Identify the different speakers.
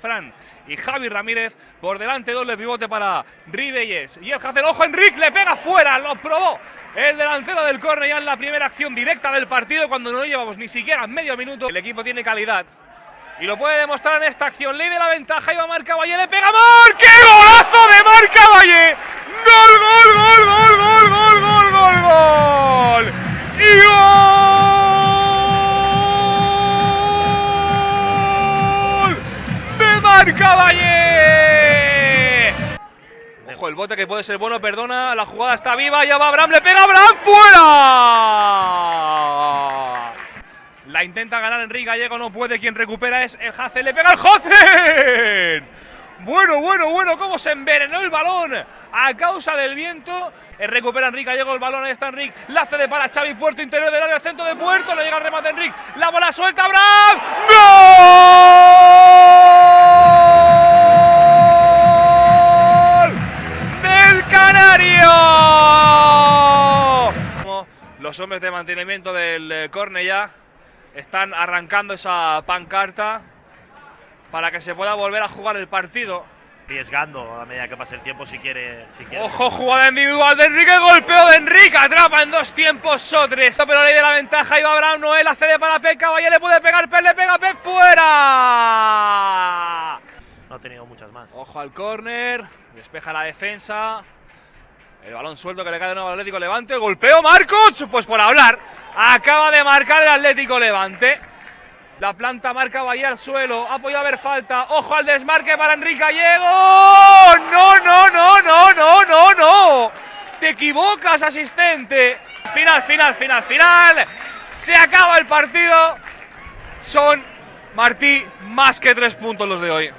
Speaker 1: Fran y Javi Ramírez, por delante doble pivote para Rideyes y el Hazel, ojo, Enric le pega fuera, lo probó el delantero del córner ya en la primera acción directa del partido cuando no llevamos ni siquiera medio minuto. El equipo tiene calidad y lo puede demostrar en esta acción, ley de la ventaja, y va Marc Caballé, le pega ¡Mar! ¡Qué golazo de Marc Caballé! ¡Gol, gol, gol, gol, gol, gol, gol, gol, gol! ¡Y gol de Marc Caballé! Ojo, el bote que puede ser bueno, perdona, la jugada está viva, ya va Abraham, le pega Abraham, ¡fuera! La intenta ganar Enric Gallego, no puede, quien recupera es el Hazel, le pega el Hazel. Bueno, cómo se envenenó el balón a causa del viento. Recupera Enric Gallego el balón, ahí está Enric, la cede para Xavi Puerto, interior del área, centro de Puerto, le llega el remate a Enric, la bola suelta, Abraham, ¡gol! ¡Del Canario! Los hombres de mantenimiento del córner ya están arrancando esa pancarta para que se pueda volver a jugar el partido.
Speaker 2: Arriesgando a medida que pase el tiempo si quiere.
Speaker 1: Ojo, jugada individual de Enrique, golpeo de Enrique, atrapa en dos tiempos Sotres. Pero ley de la ventaja, iba Abraham, Noel, la cede para Pep, Caballé le puede pegar, Pep, le pega, Pep, fuera.
Speaker 2: No ha tenido muchas más.
Speaker 1: Ojo al córner, despeja la defensa. El balón suelto que le cae de nuevo al Atlético Levante. Golpeo, Marcos, pues por hablar. Acaba de marcar el Atlético Levante. La planta Marc Caballé al suelo. Ha podido haber falta. Ojo al desmarque para Enric Gallego. No. Te equivocas, asistente. Final. Se acaba el partido. Son, Martí, más que 3 puntos los de hoy.